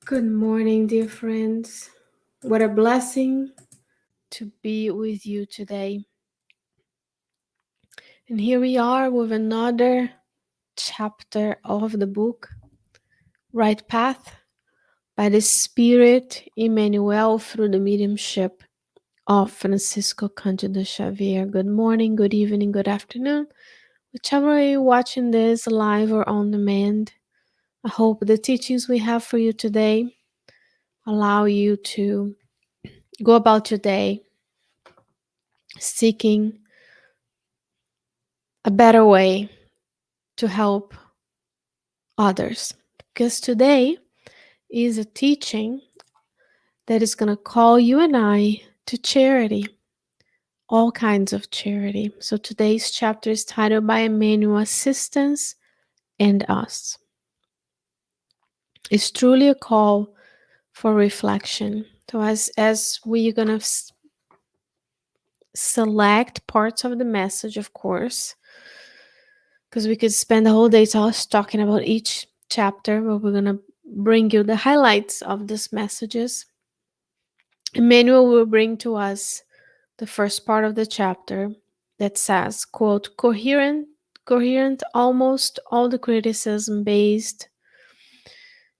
Good morning, dear friends. What a blessing to be with you today. And here we are with another chapter of the book, Right Path, by the Spirit Emmanuel through the mediumship of Francisco Cândido Xavier. Good morning, good evening, good afternoon, whichever way you're watching this live or on demand. I hope the teachings we have for you today allow you to go about your day seeking a better way to help others. Because today is a teaching that is going to call you and I to charity, all kinds of charity. So today's chapter is titled by Emmanuel, Assistance and Us. It's truly a call for reflection. So as we're going to select parts of the message, of course, because we could spend the whole day talking about each chapter, but we're going to bring you the highlights of these messages. Emmanuel will bring to us the first part of the chapter that says, quote, coherent almost all the criticism based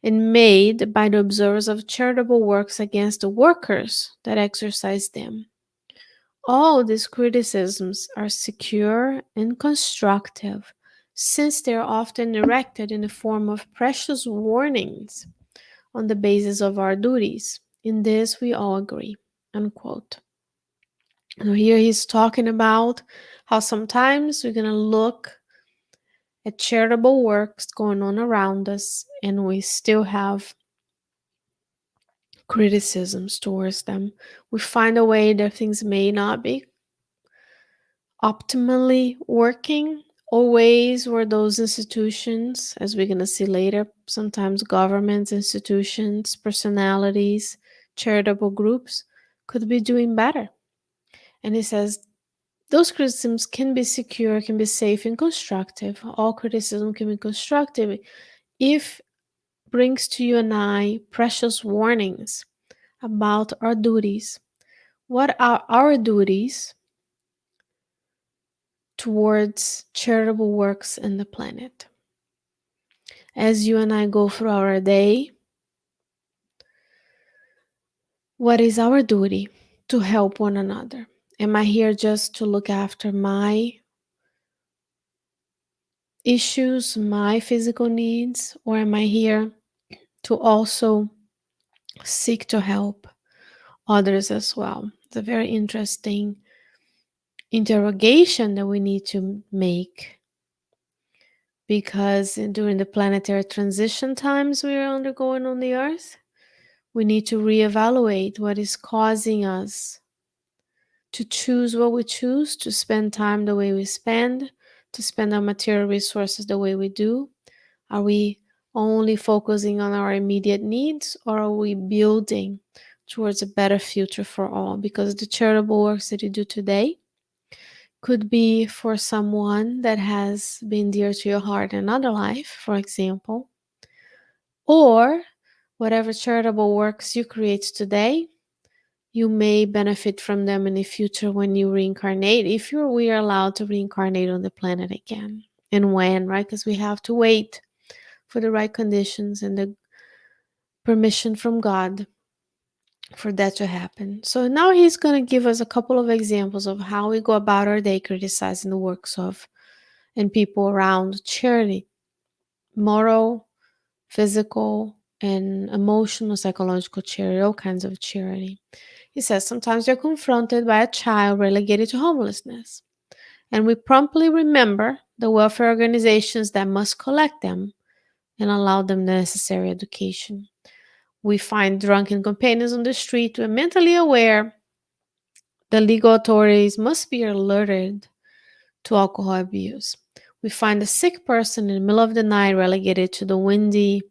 and made by the observers of charitable works against the workers that exercise them. All these criticisms are secure and constructive, since they are often erected in the form of precious warnings on the basis of our duties. In this we all agree. Unquote. So here he's talking about how sometimes we're going to look at charitable works going on around us and we still have criticisms towards them. We find a way that things may not be optimally working, or ways where those institutions, as we're going to see later, sometimes governments, institutions, personalities, charitable groups, could be doing better. And he says those criticisms can be secure, can be safe and constructive. All criticism can be constructive if it brings to you and I precious warnings about our duties. What are our duties towards charitable works in the planet? As you and I go through our day, what is our duty to help one another? Am I here just to look after my issues, my physical needs, or am I here to also seek to help others as well? It's a very interesting interrogation that we need to make, because during the planetary transition times we are undergoing on the earth, we need to reevaluate what is causing us to choose what we choose, to spend time the way we spend, to spend our material resources the way we do. Are we only focusing on our immediate needs, or are we building towards a better future for all? Because the charitable works that you do today could be for someone that has been dear to your heart in another life, for example, or whatever charitable works you create today, you may benefit from them in the future when you reincarnate, if we are allowed to reincarnate on the planet again. And when, right? Because we have to wait for the right conditions and the permission from God for that to happen. So now he's going to give us a couple of examples of how we go about our day criticizing the works of and people around charity, moral, physical, and emotional, psychological charity, all kinds of charity. He says sometimes you're confronted by a child relegated to homelessness, and we promptly remember the welfare organizations that must collect them and allow them the necessary education. We find drunken companions on the street. We're mentally aware the legal authorities must be alerted to alcohol abuse. We find a sick person in the middle of the night relegated to the windy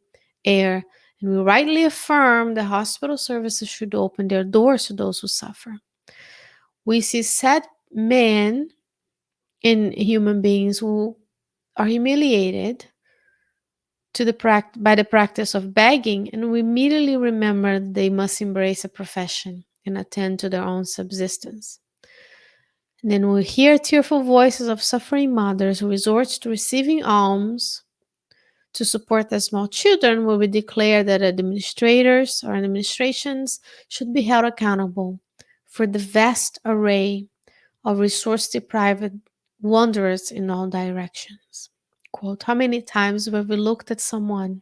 air, and we rightly affirm that hospital services should open their doors to those who suffer. We see sad men and human beings who are humiliated by the practice of begging, and we immediately remember that they must embrace a profession and attend to their own subsistence. And then we hear tearful voices of suffering mothers who resort to receiving alms to support their small children, where we declare that administrators or administrations should be held accountable for the vast array of resource deprived wanderers in all directions. Quote, how many times have we looked at someone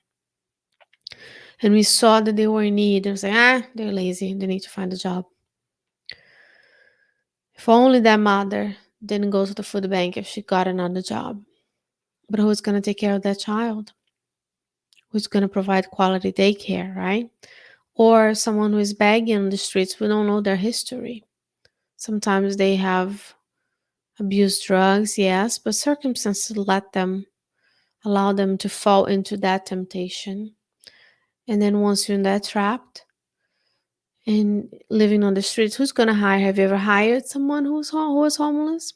and we saw that they were in need and say, they're lazy, they need to find a job. If only that mother didn't go to the food bank if she got another job. But who's going to take care of that child? Who's going to provide quality daycare, right? Or someone who is begging on the streets, we don't know their history. Sometimes they have abused drugs, yes, but circumstances allow them to fall into that temptation. And then once you're in that trapped and living on the streets, who's going to hire? Have you ever hired someone who was homeless?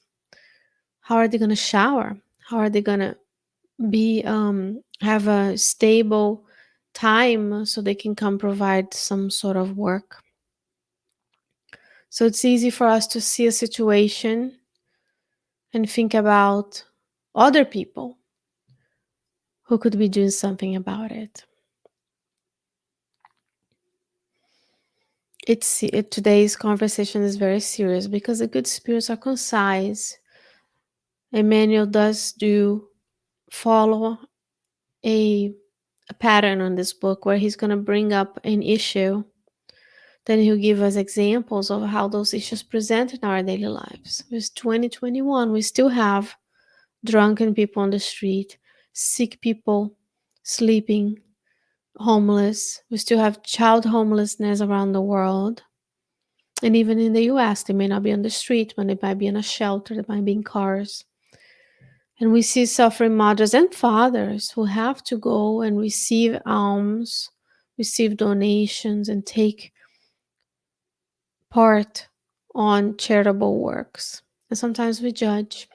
How are they going to shower? How are they going to be have a stable time so they can come provide some sort of work? So it's easy for us to see a situation and think about other people who could be doing something about it. Today's conversation is very serious because the good spirits are concise. Emmanuel does follow a pattern on this book where he's going to bring up an issue. Then he'll give us examples of how those issues present in our daily lives. It's 2021. We still have drunken people on the street, sick people sleeping, homeless. We still have child homelessness around the world. And even in the US, they may not be on the street, but they might be in a shelter, they might be in cars. And we see suffering mothers and fathers who have to go and receive alms, receive donations, and take part on charitable works. And sometimes we judge.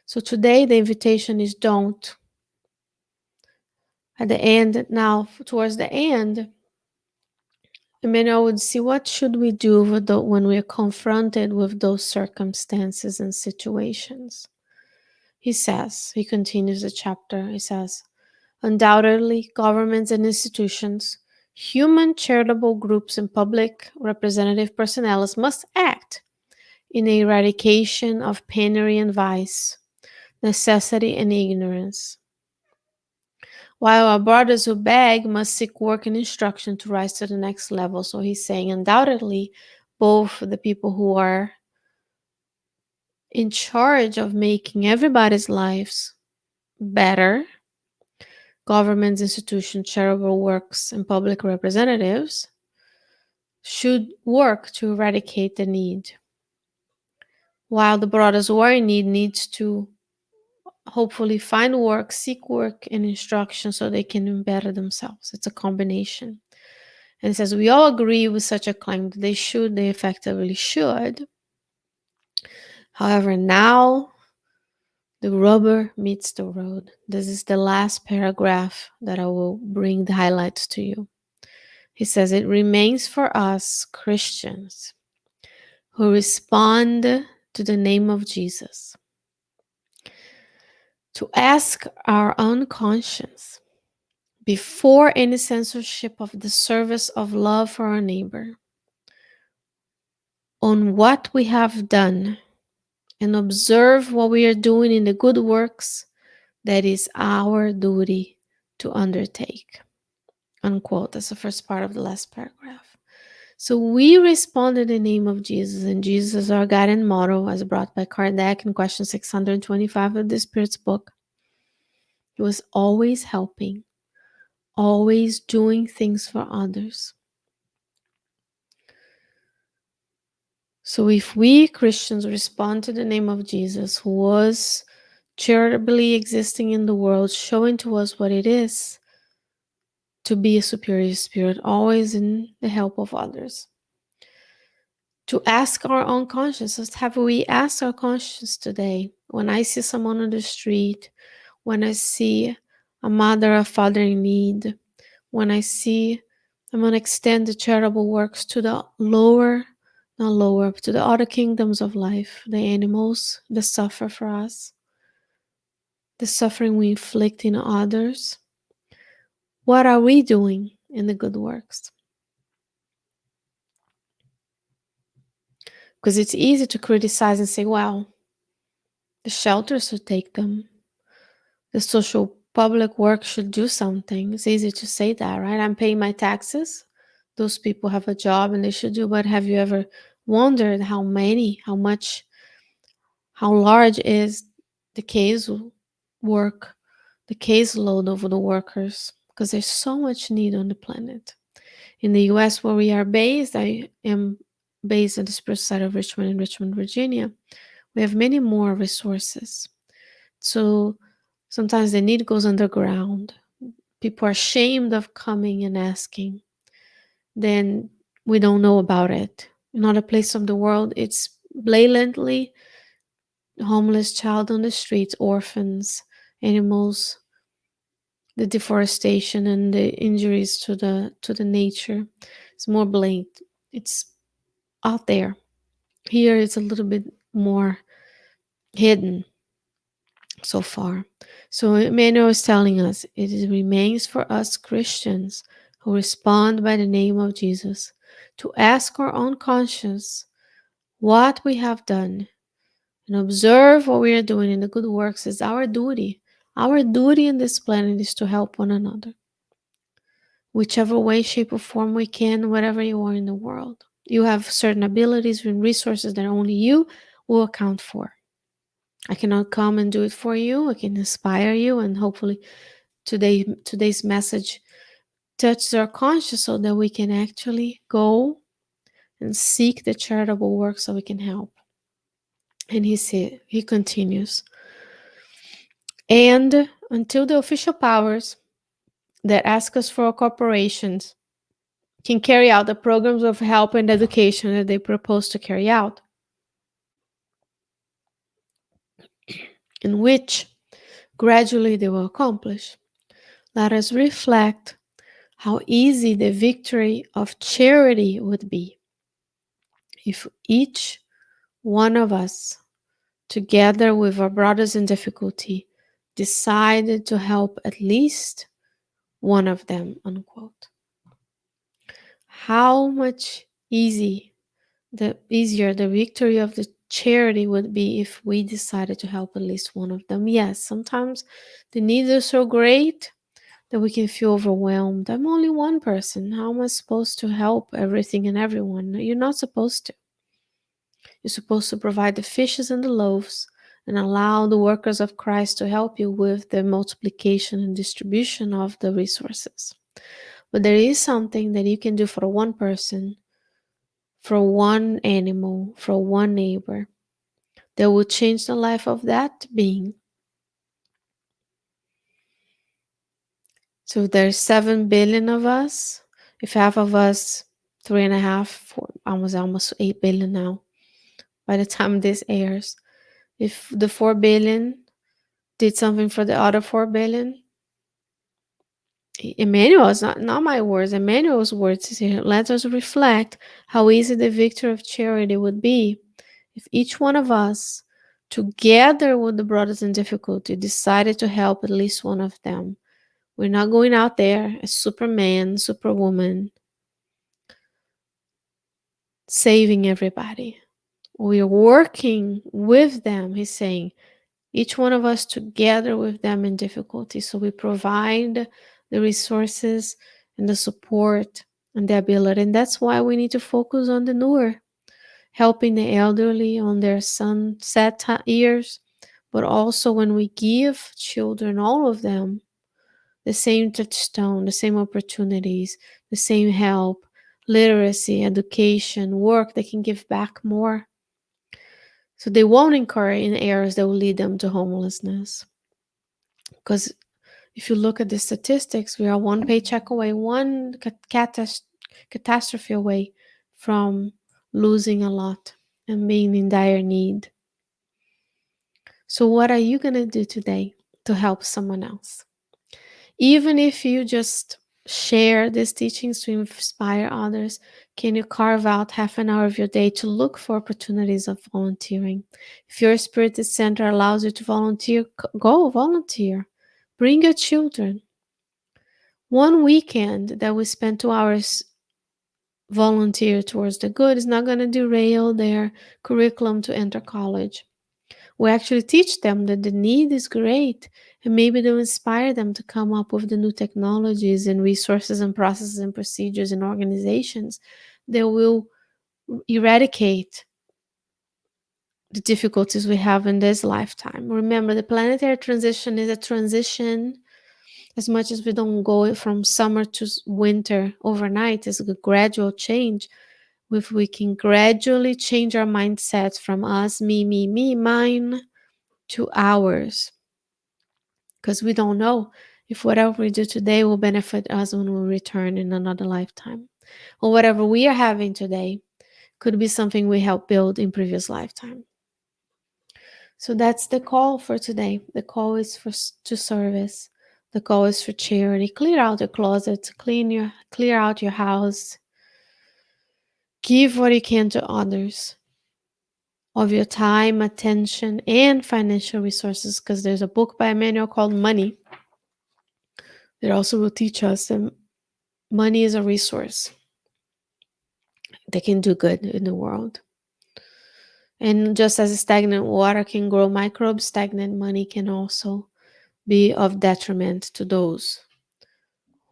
So today the invitation is don't. At the end, now towards the end, Emmanuel would see what should we do when we are confronted with those circumstances and situations. He continues the chapter, he says, undoubtedly, governments and institutions, human charitable groups, and public representative personnel must act in the eradication of penury and vice, necessity and ignorance. While our brothers who beg must seek work and instruction to rise to the next level. So he's saying, undoubtedly, both the people who are in charge of making everybody's lives better, governments, institutions, charitable works, and public representatives, should work to eradicate the need. While the brothers who are in need needs to hopefully find work, seek work and instruction so they can better themselves. It's a combination. And it says, we all agree with such a claim that they effectively should. However, now the rubber meets the road. This is the last paragraph that I will bring the highlights to you. He says, it remains for us Christians who respond to the name of Jesus to ask our own conscience before any censorship of the service of love for our neighbor on what we have done and observe what we are doing in the good works that is our duty to undertake. Unquote. That's the first part of the last paragraph. So we respond in the name of Jesus, and Jesus is our guiding motto as brought by Kardec in question 625 of the Spirit's book. He was always helping, always doing things for others. So if we Christians respond to the name of Jesus, who was charitably existing in the world, showing to us what it is to be a superior spirit, always in the help of others, to ask our own conscience. Have we asked our conscience today? When I see someone on the street, when I see a mother, a father in need. When I see, I'm going to extend the charitable works to the lower, not lower, to the other kingdoms of life, the animals that suffer for us, the suffering we inflict in others. What are we doing in the good works? Because it's easy to criticize and say, well, the shelters should take them. The social public work should do something. It's easy to say that, right? I'm paying my taxes. Those people have a job and they should do. But have you ever wondered how many, how much, how large is the case work, the caseload of the workers? Because there's so much need on the planet. In the US, where we are based, I am based at the Spirit side of Richmond in Richmond, Virginia. We have many more resources. So sometimes the need goes underground. People are ashamed of coming and asking. Then we don't know about it. In other places of the world, it's blatantly homeless child on the streets, orphans, animals, the deforestation and the injuries to the nature. It's more blatant. It's out there. Here it's a little bit more hidden so far. So Emmanuel is telling us remains for us Christians who respond by the name of Jesus to ask our own conscience what we have done and observe what we are doing in the good works is our duty. Our duty in this planet is to help one another, whichever way, shape, or form we can, wherever you are in the world. You have certain abilities and resources that only you will account for. I cannot come and do it for you. I can inspire you, and hopefully today's message touches our conscience so that we can actually go and seek the charitable work so we can help. And he continues. And until the official powers that ask us for corporations can carry out the programs of help and education that they propose to carry out, in which gradually they will accomplish, let us reflect how easy the victory of charity would be if each one of us, together with our brothers in difficulty, decided to help at least one of them, unquote. How much easier the victory of the charity would be if we decided to help at least one of them. Yes, sometimes the needs are so great that we can feel overwhelmed. I'm only one person. How am I supposed to help everything and everyone? No, you're not supposed to. You're supposed to provide the fishes and the loaves and allow the workers of Christ to help you with the multiplication and distribution of the resources. But there is something that you can do for one person, for one animal, for one neighbor that will change the life of that being. So there's 7 billion of us. If half of us, 3.5, four, almost 8 billion now, by the time this airs. If the 4 billion did something for the other 4 billion, Emmanuel is not my words, Emmanuel's words is here. Let us reflect how easy the victory of charity would be if each one of us, together with the brothers in difficulty, decided to help at least one of them. We're not going out there as Superman, Superwoman, saving everybody. We're working with them, he's saying, each one of us together with them in difficulty. So we provide the resources and the support and the ability. And that's why we need to focus on the newer, helping the elderly on their sunset years, but also when we give children, all of them, the same touchstone, the same opportunities, the same help, literacy, education, work, they can give back more. So they won't incur in errors that will lead them to homelessness. Because if you look at the statistics, we are one paycheck away, one catastrophe away from losing a lot and being in dire need. So what are you going to do today to help someone else? Even if you just share these teachings to inspire others, can you carve out half an hour of your day to look for opportunities of volunteering? If your Spiritist center allows you to volunteer, go volunteer. Bring your children. One weekend that we spend 2 hours volunteer towards the good is not going to derail their curriculum to enter college. We actually teach them that the need is great, and maybe they'll inspire them to come up with the new technologies and resources and processes and procedures and organizations that will eradicate the difficulties we have in this lifetime. Remember, the planetary transition is a transition. As much as we don't go from summer to winter overnight, it's a gradual change. If we can gradually change our mindsets from us, me, mine, to ours, because we don't know if whatever we do today will benefit us when we return in another lifetime, or whatever we are having today could be something we helped build in previous lifetime. So that's the call for today. The call is to service. The call is for charity. Clear out your closet, clear out your house. Give what you can to others of your time, attention, and financial resources, because there's a book by Emmanuel called Money that also will teach us that money is a resource that can do good in the world. And just as stagnant water can grow microbes, stagnant money can also be of detriment to those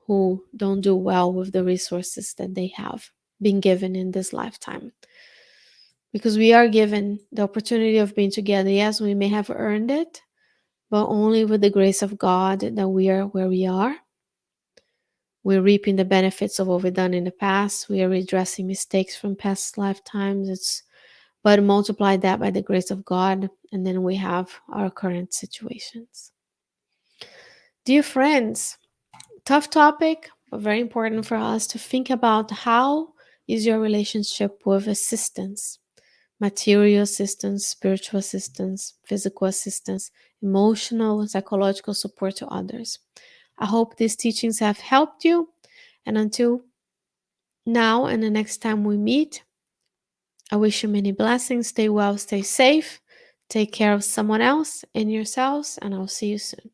who don't do well with the resources that they have been given in this lifetime. Because we are given the opportunity of being together. Yes, we may have earned it, but only with the grace of God that we are where we are. We're reaping the benefits of what we've done in the past. We are redressing mistakes from past lifetimes. But multiply that by the grace of God, and then we have our current situations. Dear friends, tough topic, but very important for us to think about. How is your relationship with assistance? Material assistance, spiritual assistance, physical assistance, emotional and psychological support to others. I hope these teachings have helped you. And until now and the next time we meet, I wish you many blessings. Stay well, stay safe. Take care of someone else and yourselves, and I'll see you soon.